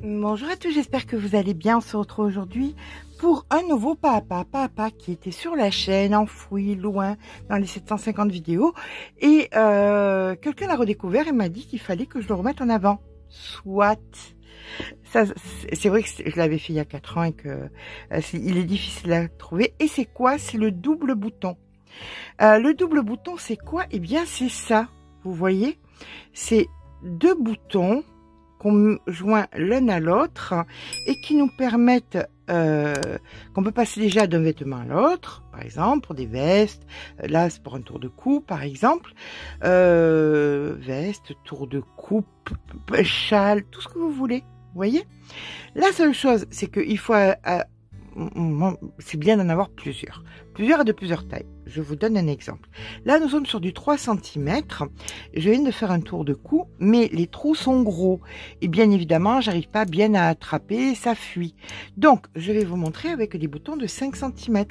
Bonjour à tous, j'espère que vous allez bien. On se retrouve aujourd'hui pour un nouveau papa qui était sur la chaîne, enfoui, loin, dans les 750 vidéos. Et quelqu'un l'a redécouvert et m'a dit qu'il fallait que je le remette en avant. Soit. C'est vrai que je l'avais fait il y a 4 ans et que il est difficile à trouver. Et c'est quoi? C'est le double bouton. Le double bouton, c'est quoi? Eh bien, c'est ça. Vous voyez? C'est deux boutons qu'on joint l'un à l'autre et qui nous permettent qu'on peut passer déjà d'un vêtement à l'autre, par exemple pour des vestes, là c'est pour un tour de cou par exemple, veste, tour de cou, châle, tout ce que vous voulez, vous voyez. La seule chose c'est qu'il faut, c'est bien d'en avoir plusieurs et de plusieurs tailles. Je vous donne un exemple. Là, nous sommes sur du 3 cm. Je viens de faire un tour de cou, mais les trous sont gros. Et bien évidemment, j'arrive pas bien à attraper, ça fuit. Donc, je vais vous montrer avec des boutons de 5 cm.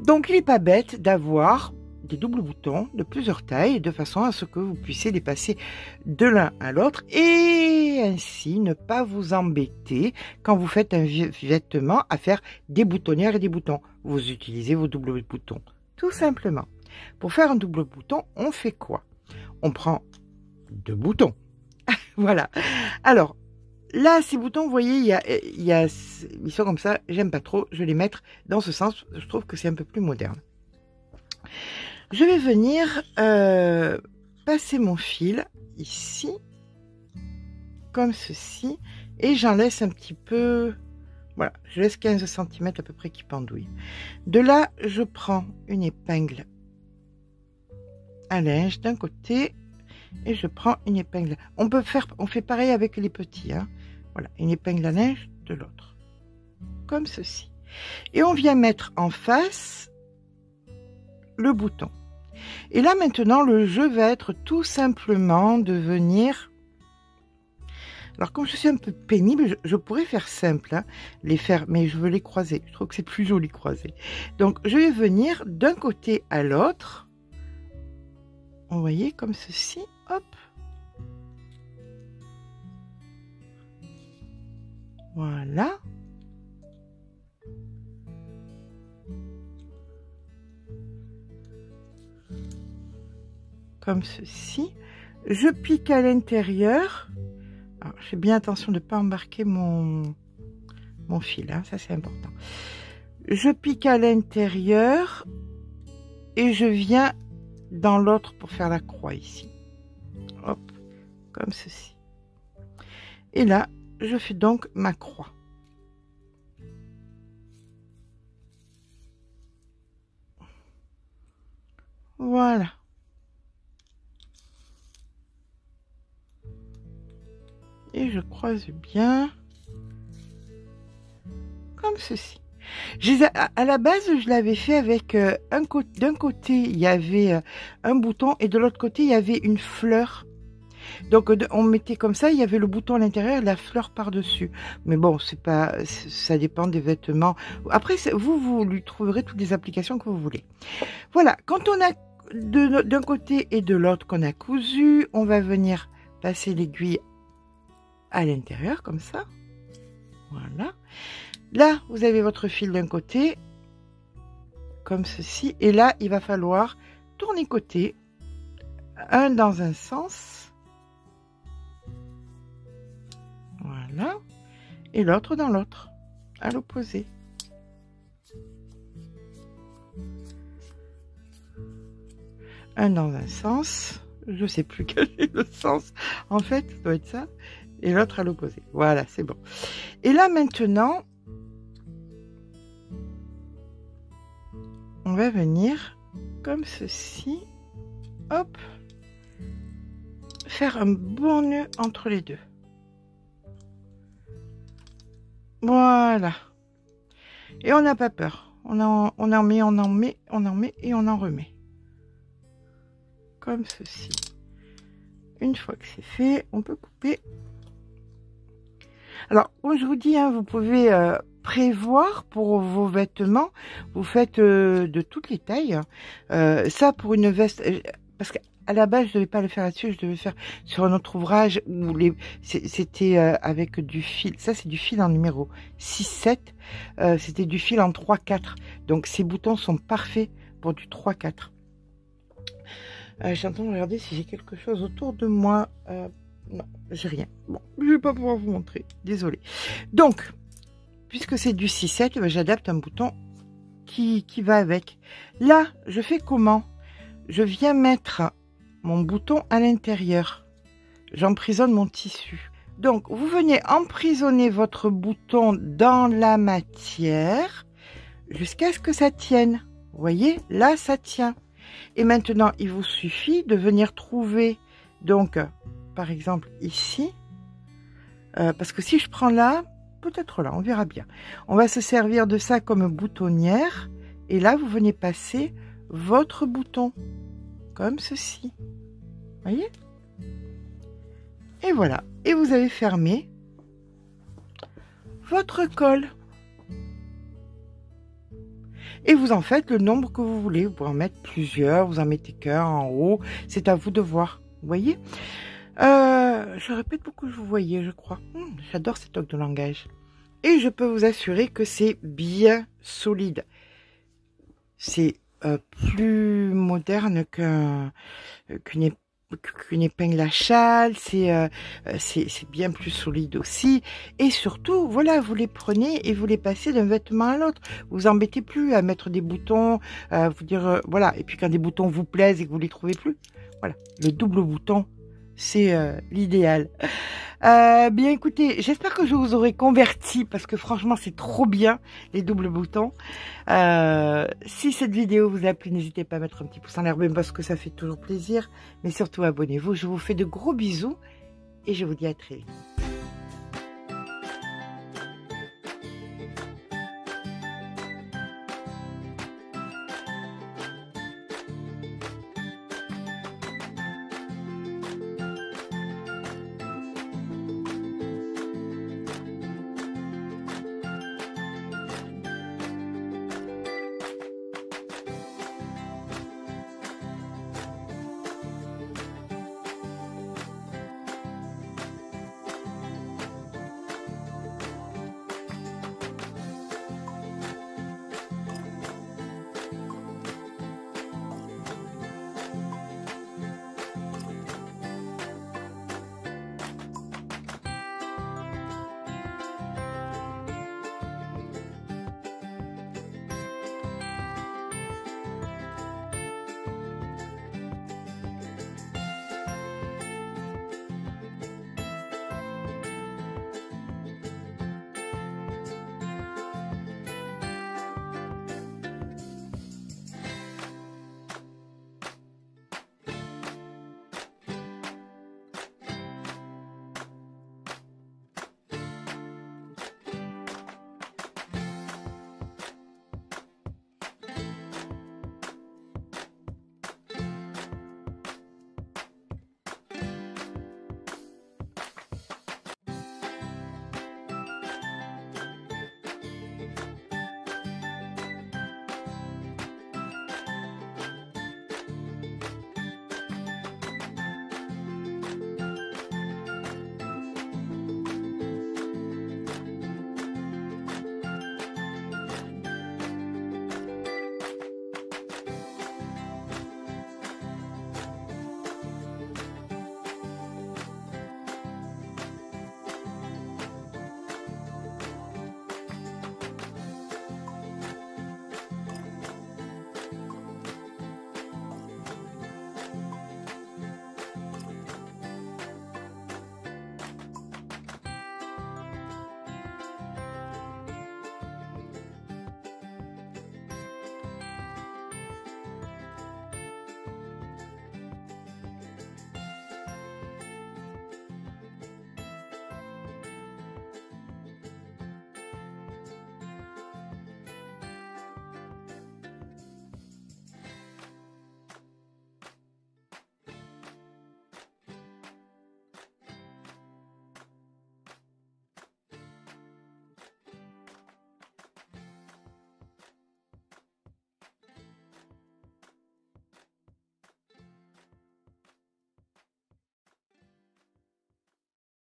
Donc, il n'est pas bête d'avoir des doubles boutons de plusieurs tailles, de façon à ce que vous puissiez les passer de l'un à l'autre et ainsi ne pas vous embêter quand vous faites un vêtement à faire des boutonnières et des boutons. Vous utilisez vos doubles boutons, tout simplement. Pour faire un double bouton, on fait quoi? On prend deux boutons. Voilà. Alors, là, ces boutons, vous voyez, ils sont comme ça. J'aime pas trop. Je vais les mettre dans ce sens. Je trouve que c'est un peu plus moderne. Je vais venir passer mon fil ici, comme ceci, et j'en laisse un petit peu, voilà, je laisse 15 cm à peu près qui pendouille. De là, je prends une épingle à linge d'un côté, et je prends une épingle. On fait pareil avec les petits, hein. Voilà, une épingle à linge de l'autre, comme ceci. Et on vient mettre en face le bouton. Et là maintenant le jeu va être tout simplement de venir, alors comme je suis un peu pénible, je pourrais faire simple, hein, les faire, mais je veux les croiser, je trouve que c'est plus joli croiser. Donc je vais venir d'un côté à l'autre, vous voyez, comme ceci, hop, voilà. Comme ceci, je pique à l'intérieur. Je fais bien attention de ne pas embarquer mon fil, hein, ça c'est important. Je pique à l'intérieur et je viens dans l'autre pour faire la croix ici. Hop, comme ceci. Et là, je fais donc ma croix. Voilà. Et je croise bien comme ceci. À la base, je l'avais fait avec d'un côté il y avait un bouton et de l'autre côté il y avait une fleur. Donc on mettait comme ça, il y avait le bouton à l'intérieur et la fleur par dessus. Mais bon, c'est pas, ça dépend des vêtements. Après vous lui trouverez toutes les applications que vous voulez. Voilà, quand on a d'un côté et de l'autre qu'on a cousu, on va venir passer l'aiguille à l'intérieur comme ça, voilà. Là vous avez votre fil d'un côté comme ceci et là il va falloir tourner côté, un dans un sens, voilà, et l'autre dans l'autre, à l'opposé. Un dans un sens, je sais plus quel est le sens en fait, ça doit être ça, et l'autre à l'opposé. Voilà, c'est bon. Et là maintenant, on va venir comme ceci, hop, faire un bon nœud entre les deux. Voilà. Et on n'a pas peur. On en met et on en remet. Comme ceci. Une fois que c'est fait, on peut couper. Alors, comme je vous dis, hein, vous pouvez prévoir pour vos vêtements, vous faites de toutes les tailles. Ça, pour une veste, parce que à la base, je devais pas le faire là-dessus, je devais le faire sur un autre ouvrage où c'était avec du fil. Ça, c'est du fil en numéro 6-7. C'était du fil en 3-4. Donc, ces boutons sont parfaits pour du 3-4. J'entends regarder si j'ai quelque chose autour de moi. Non, j'ai rien. Bon, je vais pas pouvoir vous montrer. Désolée. Donc, puisque c'est du 6-7, j'adapte un bouton qui va avec. Là, je fais comment? Je viens mettre mon bouton à l'intérieur. J'emprisonne mon tissu. Donc, vous venez emprisonner votre bouton dans la matière jusqu'à ce que ça tienne. Vous voyez, là, ça tient. Et maintenant, il vous suffit de venir trouver, donc, par exemple, ici. Parce que si je prends là, peut-être là, on verra bien. On va se servir de ça comme boutonnière. Et là, vous venez passer votre bouton. Comme ceci. Voyez? Et voilà. Et vous avez fermé votre col. Et vous en faites le nombre que vous voulez. Vous pouvez en mettre plusieurs. Vous en mettez qu'un en haut. C'est à vous de voir. Vous voyez? Je répète beaucoup que vous voyez, je crois. J'adore ces tocs de langage. Et je peux vous assurer que c'est bien solide. C'est plus moderne qu'une épingle à châle. C'est bien plus solide aussi. Et surtout, voilà, vous les prenez et vous les passez d'un vêtement à l'autre. Vous vous embêtez plus à mettre des boutons, vous dire, voilà. Et puis quand des boutons vous plaisent et que vous les trouvez plus, voilà, le double bouton, c'est l'idéal. Bien écoutez, j'espère que je vous aurai converti parce que franchement c'est trop bien les doubles boutons. Si cette vidéo vous a plu, n'hésitez pas à mettre un petit pouce en l'air parce que ça fait toujours plaisir. Mais surtout abonnez-vous. Je vous fais de gros bisous et je vous dis à très vite.